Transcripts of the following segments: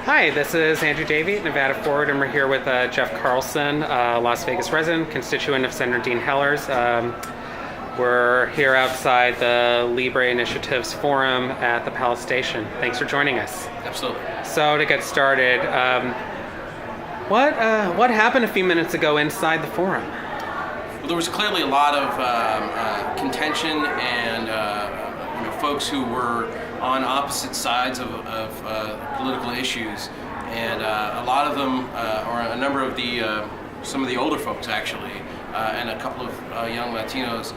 Hi, this is Andrew Davey at Nevada Forward, and we're here with Jeoff Carlson, Las Vegas resident, constituent of Senator Dean Heller's. We're here outside the Libre Initiatives Forum at the Palace Station. Thanks for joining us. Absolutely. So to get started, what happened a few minutes ago inside the forum? Well, there was clearly a lot of contention and folks who were on opposite sides of political issues, and a lot of them, or a number of some of the older folks actually, and a couple of young Latinos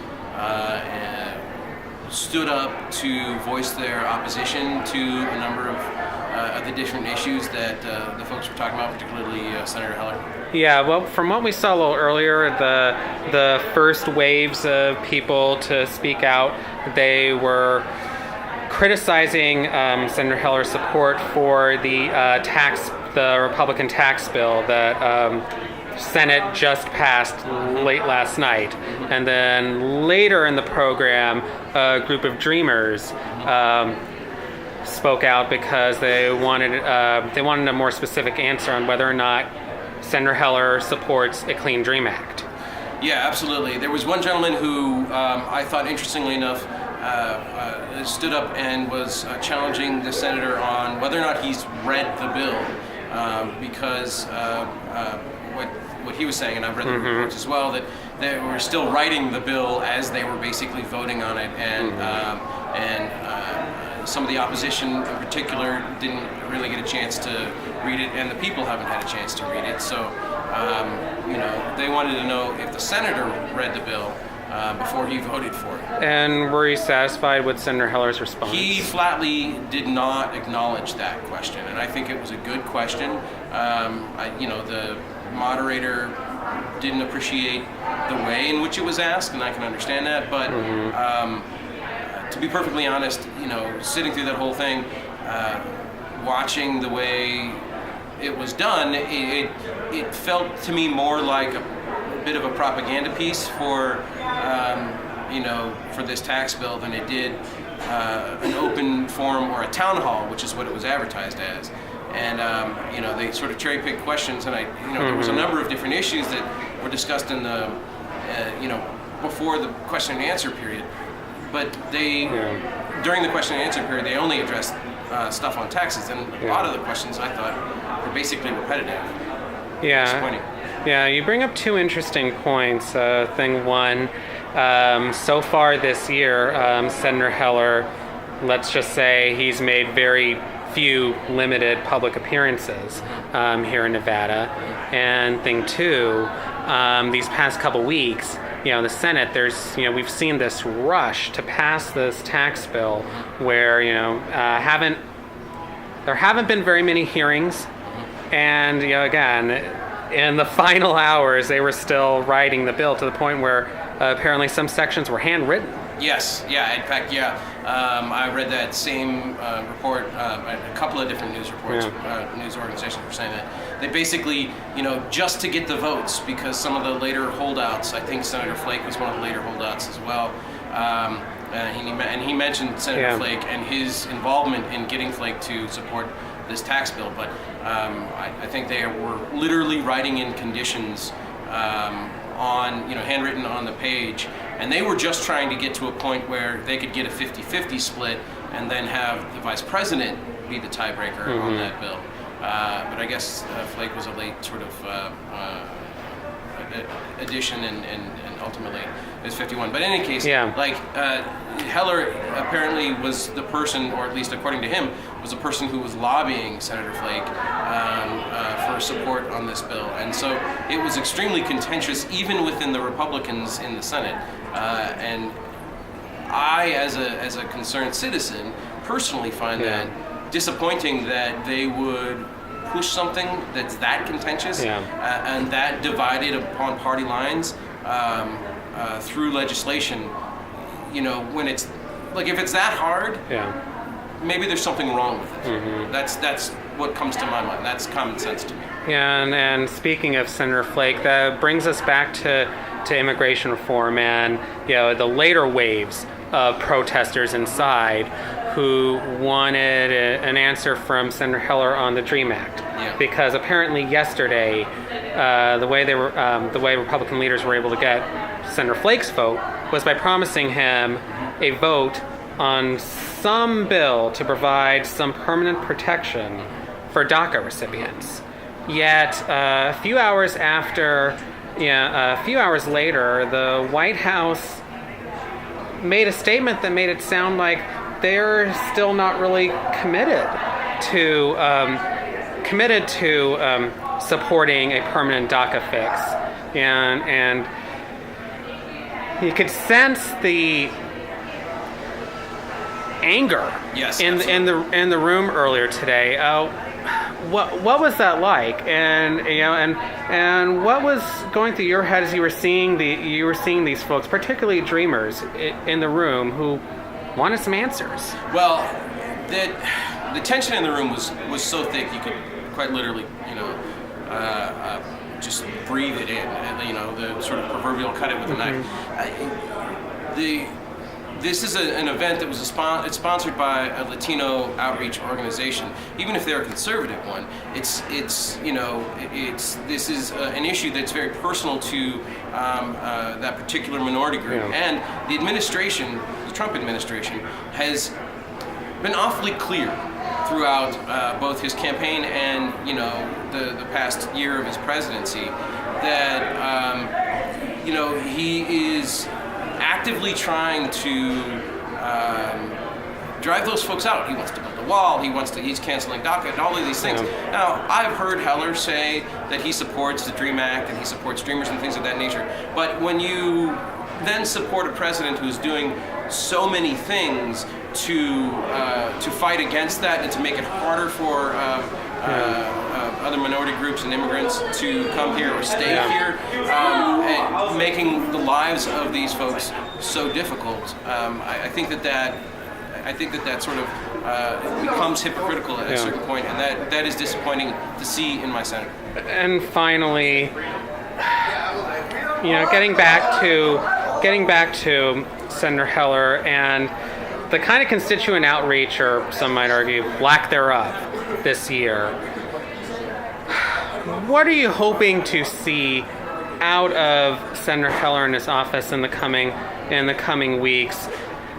stood up to voice their opposition to a number of the different issues that the folks were talking about, particularly Senator Heller. Yeah, well, from what we saw a little earlier, the first waves of people to speak out, they were criticizing Senator Heller's support for the Republican tax bill that Senate just passed late last night. And then later in the program, a group of dreamers spoke out because they wanted a more specific answer on whether or not Senator Heller supports a Clean Dream Act. Yeah, absolutely. There was one gentleman who I thought, interestingly enough, stood up and was challenging the senator on whether or not he's read the bill, because what he was saying, and I've read the reports as well, that they were still writing the bill as they were basically voting on it, and some of the opposition in particular didn't really get a chance to read it, and the people haven't had a chance to read it. So, they wanted to know if the senator read the bill before he voted for it. And were you satisfied with Senator Heller's response? He flatly did not acknowledge that question, and I think it was a good question. The moderator didn't appreciate the way in which it was asked, and I can understand that, but to be perfectly honest, sitting through that whole thing, watching the way it was done, it felt to me more like a bit of a propaganda piece for this tax bill than it did an open forum or a town hall, which is what it was advertised as. And they sort of cherry picked questions, and there was a number of different issues that were discussed in the before the question and answer period. But during the question and answer period, they only addressed stuff on taxes, and a lot of the questions I thought were basically repetitive. Disappointing. Yeah, you bring up two interesting points. Thing one, so far this year, Senator Heller, let's just say he's made very few limited public appearances here in Nevada. And thing two, these past couple weeks, the Senate, we've seen this rush to pass this tax bill where, there haven't been very many hearings. And, again, in the final hours, they were still writing the bill to the point where apparently some sections were handwritten. Yes, in fact, I read that same report. A couple of different news reports, news organizations were saying that they basically, just to get the votes, because some of the later holdouts, I think Senator Flake was one of the later holdouts as well, and he mentioned Senator Flake and his involvement in getting Flake to support this tax bill, but I think they were literally writing in conditions handwritten on the page, and they were just trying to get to a point where they could get a 50-50 split and then have the vice president be the tiebreaker on that bill. But I guess Flake was a late sort of addition, and ultimately it was 51. But in any case, Heller apparently was the person, or at least according to him, was the person who was lobbying Senator Flake for support on this bill. And so it was extremely contentious, even within the Republicans in the Senate. And I, as a concerned citizen, personally find that disappointing that they would push something that's that contentious and that divided upon party lines through legislation. When it's like, if it's that hard, maybe there's something wrong with it. That's what comes to my mind. That's common sense to me. Yeah, and speaking of Senator Flake, that brings us back to immigration reform and the later waves of protesters inside who wanted an answer from Senator Heller on the DREAM Act, because apparently yesterday, the way Republican leaders were able to get Senator Flake's vote was by promising him a vote on some bill to provide some permanent protection for DACA recipients. Yet, a few hours later, the White House made a statement that made it sound like they're still not really committed to supporting a permanent DACA fix, and you could sense the anger in the room earlier today. What was that like? And what was going through your head as you were seeing these folks, particularly Dreamers, in the room who wanted some answers? Well, the tension in the room was so thick you could quite literally, just breathe it in. The sort of proverbial cut it with a knife. This is an event that was it's sponsored by a Latino outreach organization. Even if they're a conservative one, this is an issue that's very personal to that particular minority group. Yeah. And the administration, the Trump administration, has been awfully clear throughout both his campaign and the past year of his presidency that he is actively trying to drive those folks out. He wants to build a wall. He's canceling DACA and all of these things. Yeah. Now, I've heard Heller say that he supports the DREAM Act and he supports Dreamers and things of that nature. But when you then support a president who's doing so many things to fight against that and to make it harder for other minority groups and immigrants to come here or stay here, and making the lives of these folks so difficult, I think that sort of becomes hypocritical at a certain point, and that is disappointing to see in my senator. And finally, getting back to Senator Heller and the kind of constituent outreach, or some might argue lack thereof, this year. What are you hoping to see out of Senator Heller in his office in the coming weeks?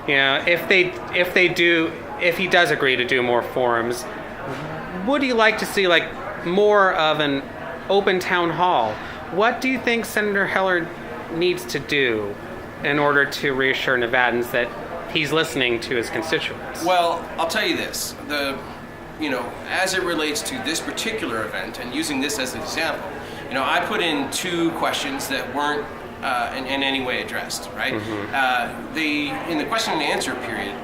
If he does agree to do more forums, would you like to see more of an open town hall? What do you think Senator Heller needs to do in order to reassure Nevadans that he's listening to his constituents? Well, I'll tell you this. As it relates to this particular event, and using this as an example, I put in 2 questions that weren't in any way addressed, right? Mm-hmm. In the question and answer period,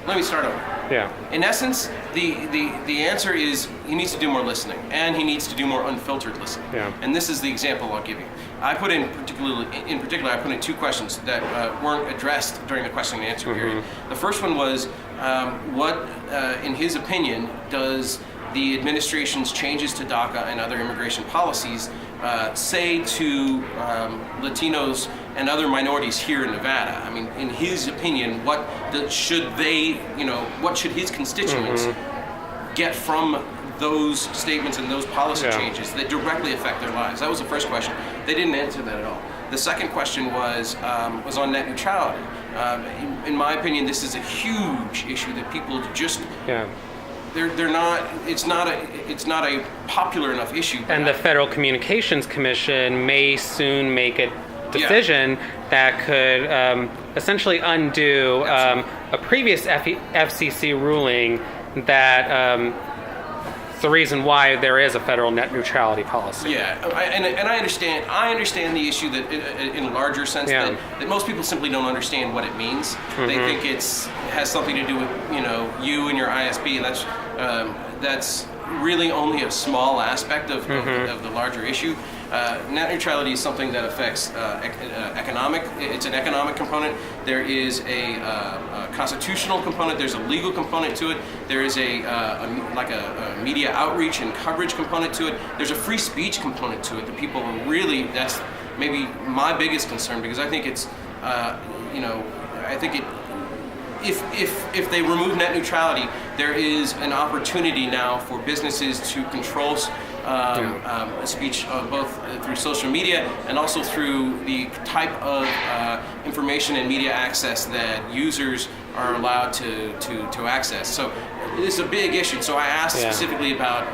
let me start over. Yeah. In essence, the answer is he needs to do more listening, and he needs to do more unfiltered listening. Yeah. And this is the example I'll give you. I put in 2 questions that weren't addressed during the question and answer period. The first one was, what, in his opinion, does the administration's changes to DACA and other immigration policies say to Latinos and other minorities here in Nevada? I mean, in his opinion, what should his constituents get from those statements and those policy changes that directly affect their lives? That was the first question. They didn't answer that at all. The second question was on net neutrality. In my opinion, this is a huge issue that people just they're not. It's not a popular enough issue. And the Federal Communications Commission may soon make a decision that could essentially undo a previous FCC ruling that. The reason why there is a federal net neutrality policy. Yeah, and I understand. I understand the issue that, in a larger sense, that most people simply don't understand what it means. Mm-hmm. They think has something to do with you and your ISP, and that's really only a small aspect of the larger issue. Net neutrality is something that affects economic. It's an economic component. There is a constitutional component. There's a legal component to it. There is a media outreach and coverage component to it. There's a free speech component to it that people really. That's maybe my biggest concern, because I think it's if they remove net neutrality, there is an opportunity now for businesses to control speech both through social media and also through the type of information and media access that users are allowed to access. So this is a big issue. So I asked specifically about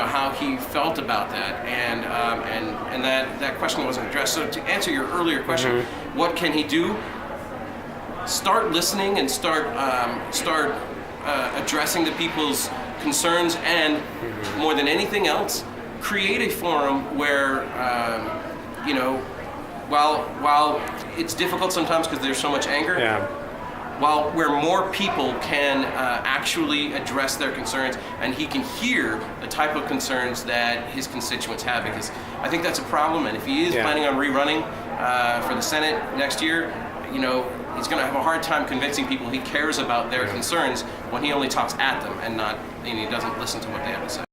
how he felt about that, and that question wasn't addressed. So to answer your earlier question, what can he do? Start listening and start addressing the people's concerns, and more than anything else, create a forum where while it's difficult sometimes because there's so much anger, where more people can actually address their concerns, and he can hear the type of concerns that his constituents have, because I think that's a problem. And if he is planning on rerunning for the Senate next year, he's going to have a hard time convincing people he cares about their concerns when he only talks at them and he doesn't listen to what they have to say.